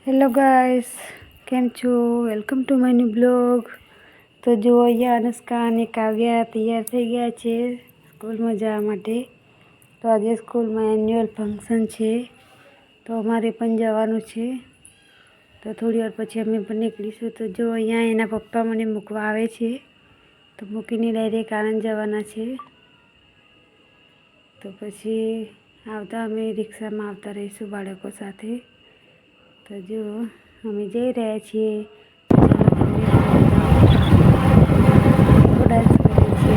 Hello guys, કેમ છો? Welcome to my new blog. તો જો અહીંયા અનુષ્કા અને કાવ્યા તૈયાર થઈ ગયા છે સ્કૂલમાં જવા માટે. તો આજે સ્કૂલમાં એન્યુઅલ ફંક્શન છે, તો અમારે પણ જવાનું છે. તો થોડી વાર પછી અમે પણ નીકળીશું. તો જો અહીંયા એના પપ્પા મને મૂકવા આવે છે, તો મૂકીને ડાયરેક્ટ આણંદ જવાના છે. તો પછી આવતા અમે રિક્ષામાં આવતા રહીશું બાળકો સાથે. તો જો અમે જઈ રહ્યા છીએ. ડાન્સ કરે છે.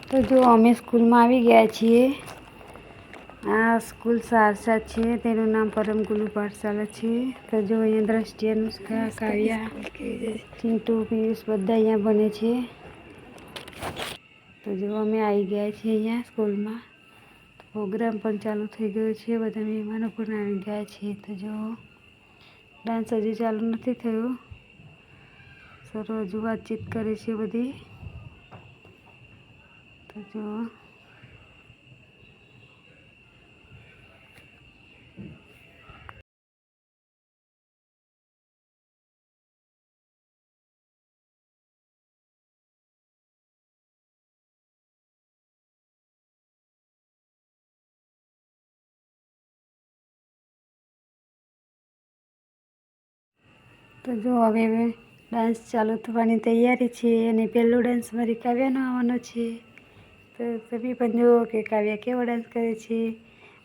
તો જો અમે સ્કૂલમાં આવી ગયા છીએ. આ સ્કૂલ સારસા છે, તેનું નામ પરમગુરુ પાઠશાલા છે. તો જો અહીંયા દ્રષ્ટિ, અનુષ્કા, કાવ્યા, ચિંટુ, પિયુષ બધા અહીંયા ભણે છે. તો જો અમે આવી ગયા છીએ અહીંયા સ્કૂલમાં. પ્રોગ્રામ પણ ચાલુ થઈ ગયો છે, બધા મહેમાનો પણ આવી ગયા છે. તો જો ડાન્સ હજી ચાલુ નથી થયો, સર હજુ વાતચીત કરે છે બધી. તો જો હવે ડાન્સ ચાલુ થવાની તૈયારી છે, અને પહેલો ડાન્સ મારી કાવ્યાનો આવવાનો છે. તો તમે પણ જુઓ કે કાવ્યા કેવો ડાન્સ કરે છે.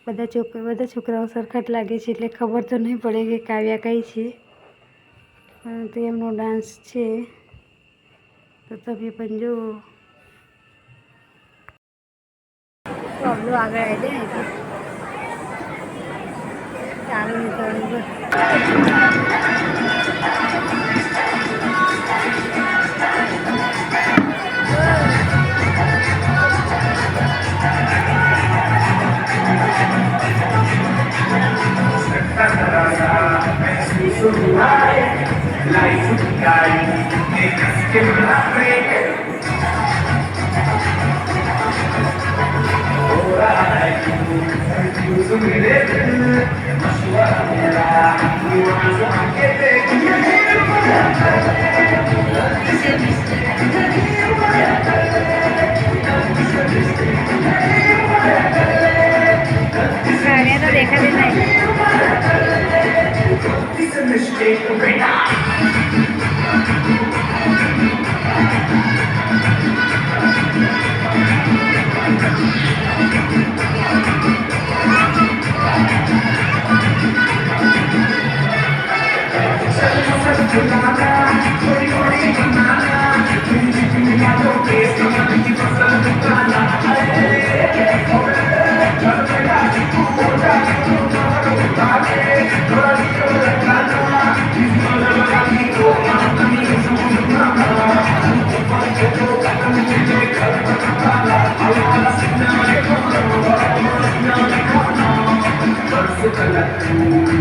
બધા છોકરાઓ સરખા જ લાગે છે, એટલે ખબર તો નહીં પડે કે કાવ્યા કઈ છે, પરંતુ એમનો ડાન્સ છે. તો તમે પણ જુઓ. આગળ આવી જાય ચાલુ નહીં થવાનું.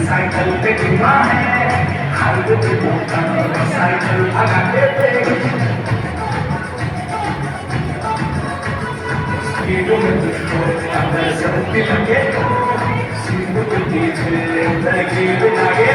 साइकिल पे घुमा है, हाईवे पे मोटा साइकिल भगा देते, स्पीडों में तुझको अगर चलती लगे तो सीधों के पीछे लगी लगे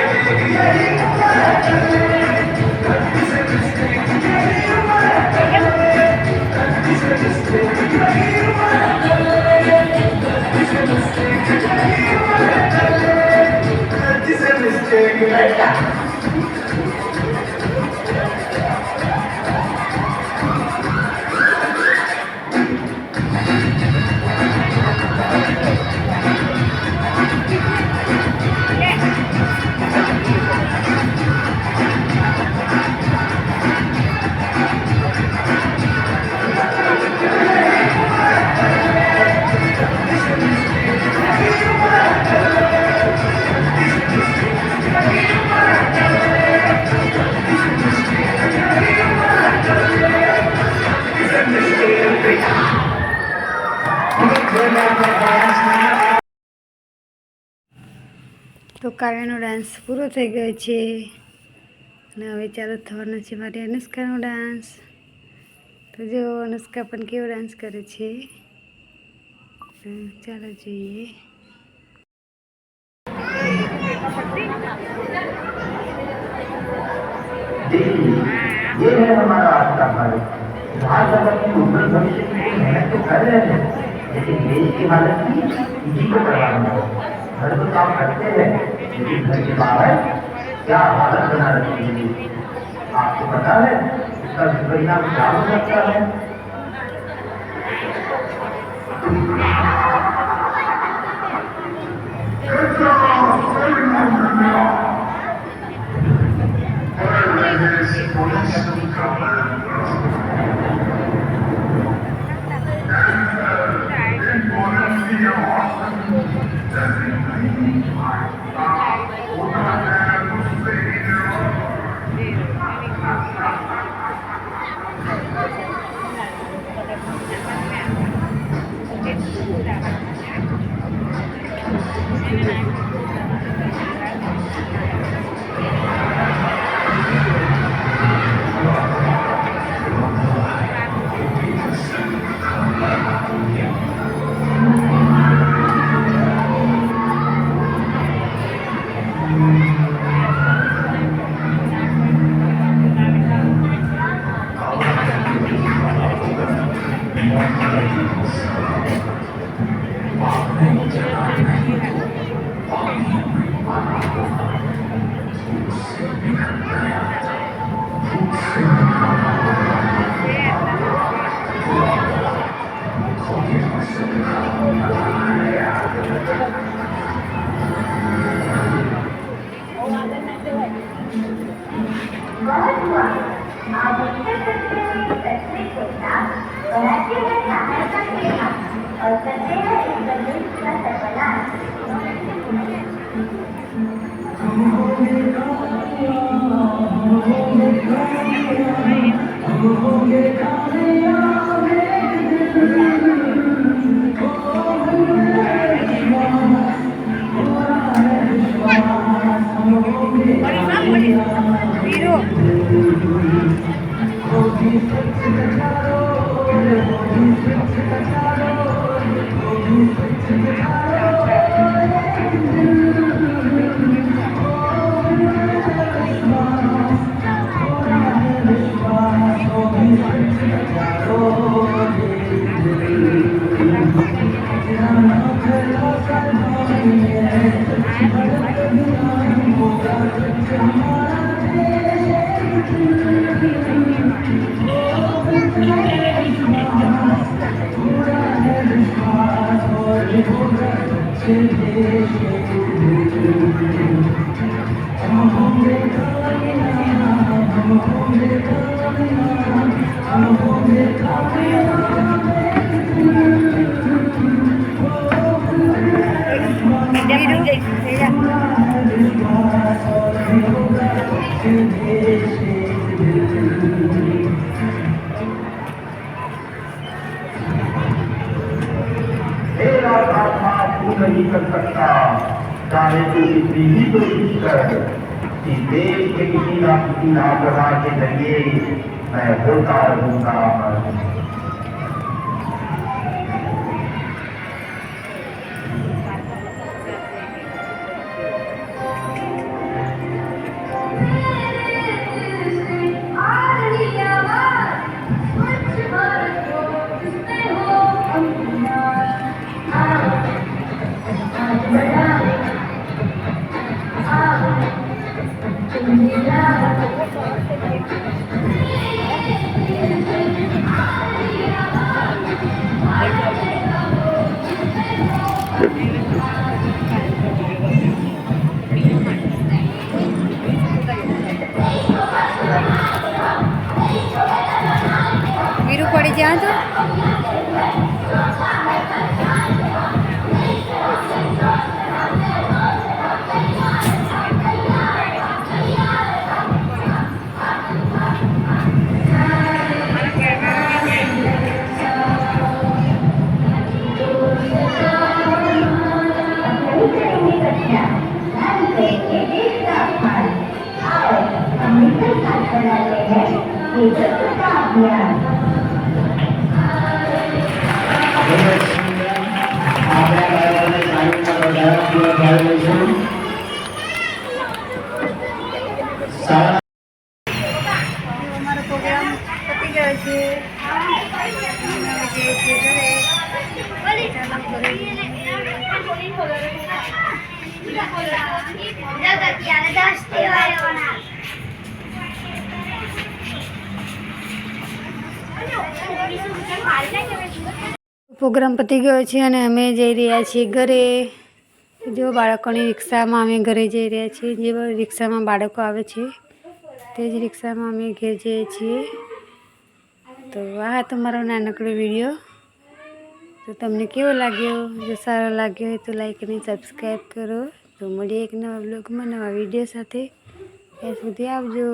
કાવ્યાનો ડાન્સ પૂરો થઈ ગયો છે અને હવે ચાલુ થવાનો છે મારી અનુષ્કાનો ડાન્સ. તો જો અનુષ્કા પણ કેવો ડાન્સ કરે છે, ચાલો જોઈએ. ये है हमारा आज का भारत. भारत अगर की उज्जवल भविष्य के लिए मेहनत तो कर रहे हैं, लेकिन देश की हालत की किसी को परवाह नहीं. घर तो काम करते हैं, लेकिन घर के बाहर क्या हालत बना रखी है. आपको पता है इसका दुष्परिणाम क्या हो सकता है? और करते हैं इस बंदूक का सर्वनाश. नहीं कर सकता, चाहे तो इतनी ही कोशिश कर कि देश के किसी ना किसी लापरवाह के जरिए मैं होता रहूंगा. વીરું પડી જ્યાં તો राष्ट्रीय स्वच्छता अभियान અમારો પ્રોગ્રામ પતી ગયો છે. પ્રોગ્રામ પતી ગયો છે અને અમે જઈ રહ્યા છીએ ઘરે. જો બાળકોની રિક્ષામાં અમે ઘરે જઈ રહ્યા છીએ. જે રિક્ષામાં બાળકો આવે છે તે જ રિક્ષામાં અમે ઘેર જઈએ છીએ. તો આ હતો મારો નાનકડો વિડીયો. તો તમને કેવો લાગ્યો? જો સારો લાગ્યો હોય તો લાઈક અને સબસ્ક્રાઈબ કરો. તો મળીએ એક નવા બ્લોગમાં નવા વિડીયો સાથે. ત્યાં સુધી આવજો.